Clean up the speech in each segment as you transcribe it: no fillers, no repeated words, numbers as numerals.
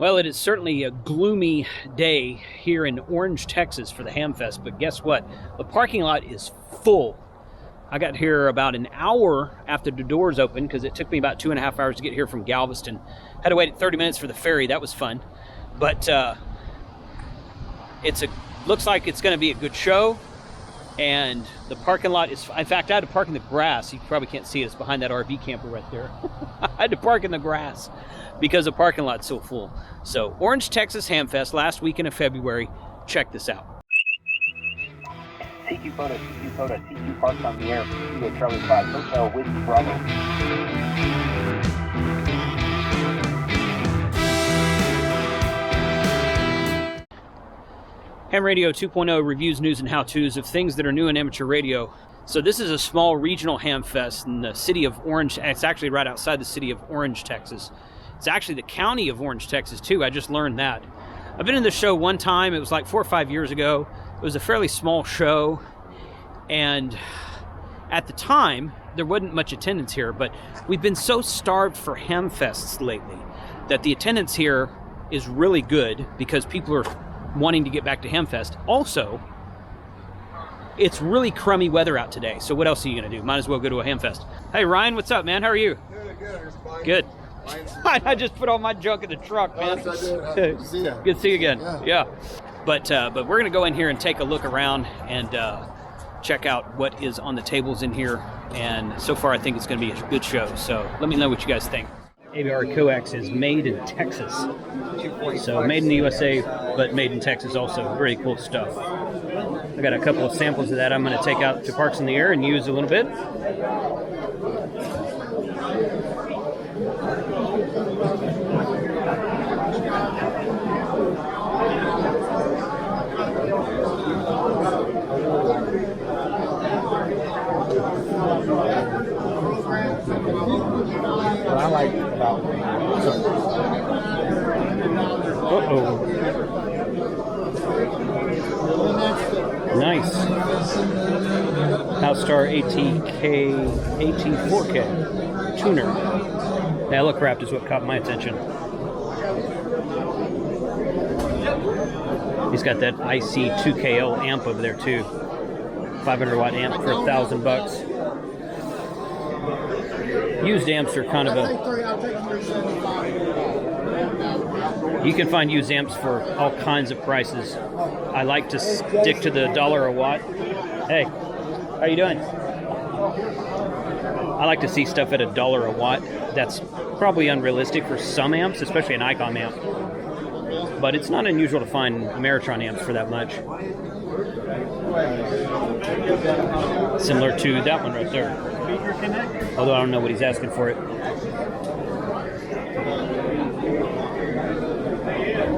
Well, it is certainly a gloomy day here in Orange, Texas for the Hamfest, but guess what? The parking lot is full. I got here about an hour after the doors opened because it took me about 2.5 hours to get here from Galveston. Had to wait 30 minutes for the ferry. That was fun. But looks like it's going to be a good show. And the parking lot is, in fact, I had to park in the grass. You probably can't see it. It's behind that RV camper right there. I had to park in the grass because the parking lot's so full. So, Orange, Texas Hamfest, last weekend of February. Check this out. CQ photo, CQ parked on the air, Kilo Charlie 5, Hotel Whiskey Bravo. Ham Radio 2.0 reviews, news, and how-tos of things that are new in amateur radio. So this is a small regional Hamfest in the city of Orange. It's actually right outside the city of Orange, Texas. It's actually the county of Orange, Texas, too. I just learned that. I've been in the show one time. It was like 4 or 5 years ago. It was a fairly small show. And at the time, there wasn't much attendance here. But we've been so starved for Hamfests lately that the attendance here is really good because people are wanting to get back to Hamfest. Also, it's really crummy weather out today, so what else are you going to do? Might as well go to a Hamfest. Hey, Ryan, what's up, man? How are you? Good. I just put all my junk in the truck, man. Yes, I did. Good to see you. Good to see you again. Yeah. But we're going to go in here and take a look around and check out what is on the tables in here. And so far, I think it's going to be a good show. So let me know what you guys think. ABR Coax is made in Texas. So made in the USA, but made in Texas also. Very cool stuff. I got a couple of samples of that I'm going to take out to Parks in the Air and use a little bit. What I like about Nice. Outstar AT4K tuner. That look wrapped is what caught my attention. He's got that IC2KL amp over there too. 500 watt amp for $1,000. Used amps are kind of you can find used amps for all kinds of prices. I like to stick to the $1 a watt. Hey, how you doing? I like to see stuff at $1 a watt. That's probably unrealistic for some amps, especially an ICOM amp. But it's not unusual to find Ameritron amps for that much. Similar to that one right there. Although I don't know what he's asking for it.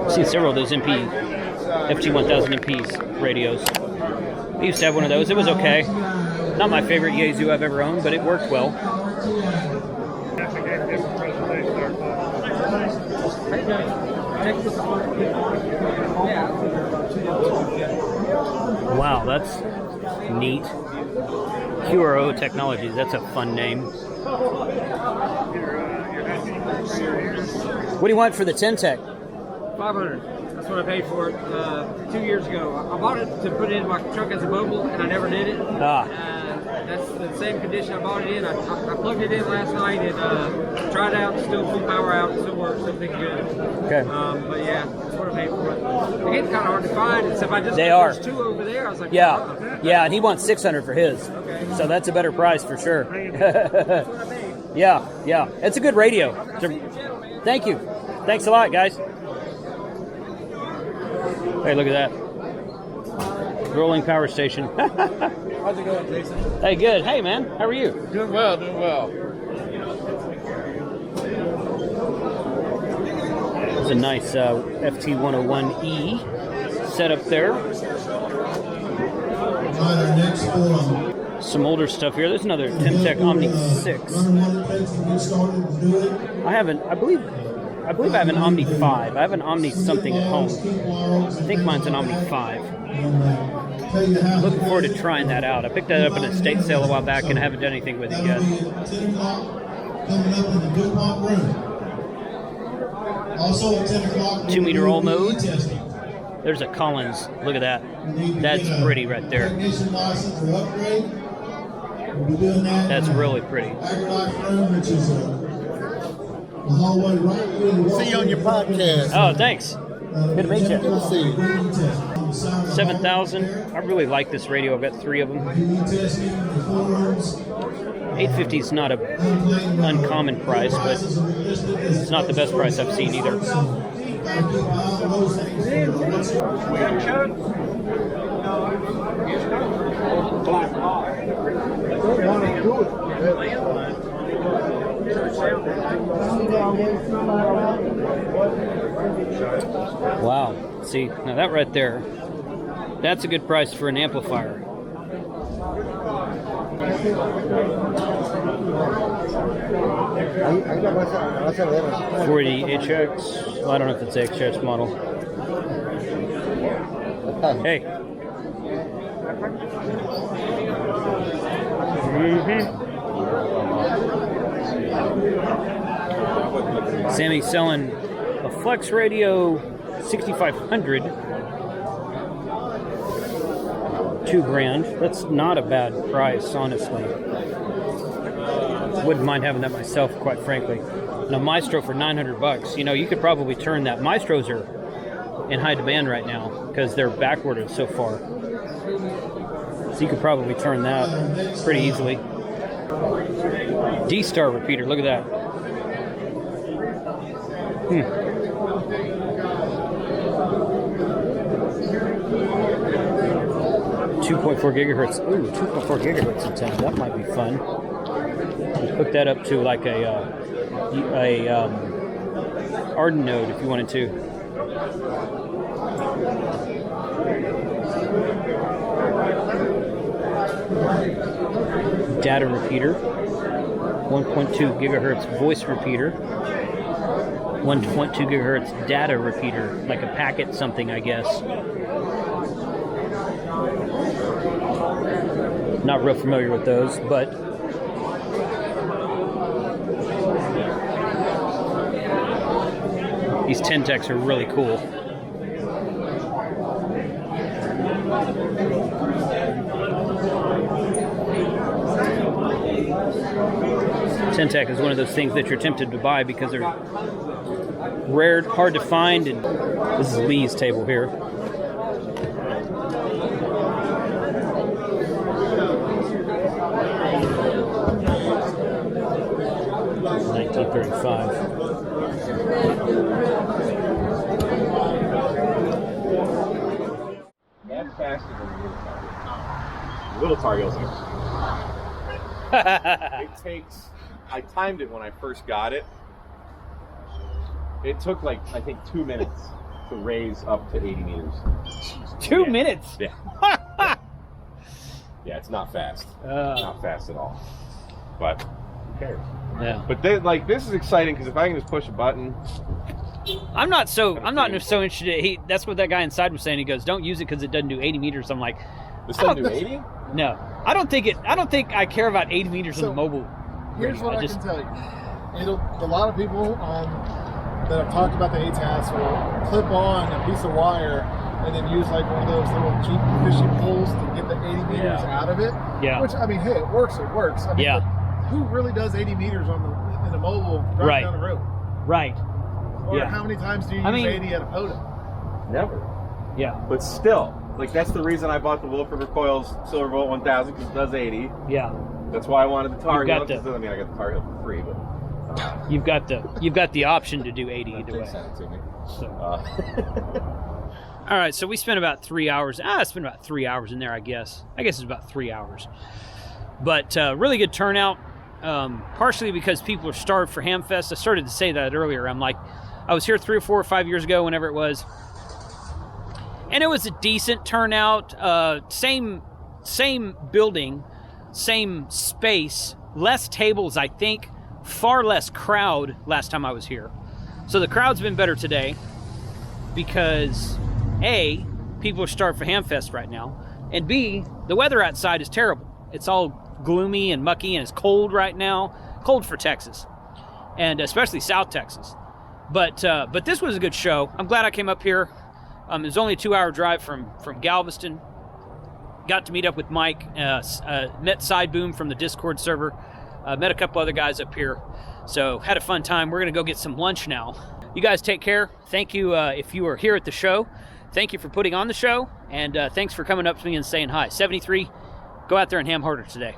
I've seen several of those FT1000 MPs radios. I used to have one of those. It was okay. Not my favorite Yaesu I've ever owned, but it worked well. Wow, that's neat. QRO Technologies, that's a fun name. What do you want for the Tentec? $500. That's what I paid for it 2 years ago. I bought it to put it in my truck as a mobile, and I never did it. That's the same condition I bought it in. I plugged it in last night and tried it out. Still full power out. Still works. Everything good. Okay. But yeah, that's what I paid for it. It's kind of hard to find. And so if I just there's two over there, I was like, yeah, oh, yeah, and he wants $600 for his. Okay. So that's a better price for sure. That's what I paid. Yeah, it's a good radio. Thank you. Thanks a lot, guys. Hey, look at that. Rolling power station. How's it going, Jason? Hey, good. Hey, man. How are you? Doing well, doing well. There's a nice FT101E setup there. Some older stuff here. There's another Tentec Omni 6. I believe I have an Omni 5. I have an Omni something at home. I think mine's an Omni 5. Looking forward to trying that out. I picked that up in a estate sale a while back and I haven't done anything with it yet. Also at 10 o'clock, 2 meter all mode. testing. There's a Collins. Look at that. That's pretty right there. Technician license or upgrade. We'll be doing that. That's really pretty. AgriLife room, which is the hallway right here. See you on your podcast. Oh, thanks. Good to meet you. Good to see you. 7,000. I really like this radio. I've got 3 of them. 850 is not a uncommon price, but it's not the best price I've seen either. Wow. See, now that right there, that's a good price for an amplifier. For the HX, well, I don't know if it's the HX model. Hey. Sammy's selling a Flex Radio 6500. $2,000. That's not a bad price, honestly. Wouldn't mind having that myself, quite frankly. And a Maestro for $900. You know, you could probably turn that. Maestros are in high demand right now because they're backordered so far. So you could probably turn that pretty easily. D-Star repeater. Look at that. 2.4 gigahertz. Ooh, 2.4 gigahertz antenna. That might be fun. Just hook that up to like a Arden node if you wanted to. Data repeater. 1.2 gigahertz voice repeater. 1.2 gigahertz data repeater, like a packet something, I guess. Not real familiar with those, but these Ten-Techs are really cool. Ten-Tech is one of those things that you're tempted to buy because they're rare, hard to find, and this is Lee's table here. $1935. That's faster than the little tar. Little tar heels. It takes. I timed it when I first got it. It took like, I think, 2 minutes to raise up to 80 meters. 2 minutes? Yeah. Yeah, it's not fast. Not fast at all. But who cares? Yeah. But like, this is exciting because if I can just push a button. I'm not so interested. That's what that guy inside was saying. He goes, "Don't use it because it doesn't do 80 meters." I'm like, This doesn't do 80? No, I don't think I care about 80 meters on the mobile. Here's what I can tell you. A lot of people that have talked about the ATAS will clip on a piece of wire and then use like one of those little cheap fishing poles to get the 80 meters out of it. Yeah. Which, I mean, hey, it works. I mean, but who really does 80 meters in a mobile driving down the road? Right. Or how many times do you use 80 at a POTA? Never. Yeah. But still, like, that's the reason I bought the Wolf River Coils Silverbolt 1000 because it does 80. Yeah. That's why I wanted the Tar Heel. I mean, I got the Tar Heel for free, but you've got the option to do 80 either way. Send it to me. So. All right, so we spent about 3 hours. I spent about 3 hours in there, I guess. It's about 3 hours. But really good turnout. Partially because people are starved for Hamfest. I started to say that earlier. I'm like, I was here 3 or 4 or 5 years ago, whenever it was, and it was a decent turnout. Same building, same space, less tables, I think, far less crowd last time I was here. So the crowd's been better today because A, people are starved for Hamfest right now, and B, the weather outside is terrible. It's all gloomy and mucky and it's cold right now. Cold for Texas, and especially South Texas. But this was a good show. I'm glad I came up here. It was only a 2-hour drive from Galveston. Got to meet up with Mike. Met Sideboom from the Discord server. Met a couple other guys up here. So had a fun time. We're going to go get some lunch now. You guys take care. Thank you if you are here at the show. Thank you for putting on the show. And thanks for coming up to me and saying hi. 73, go out there and ham harder today.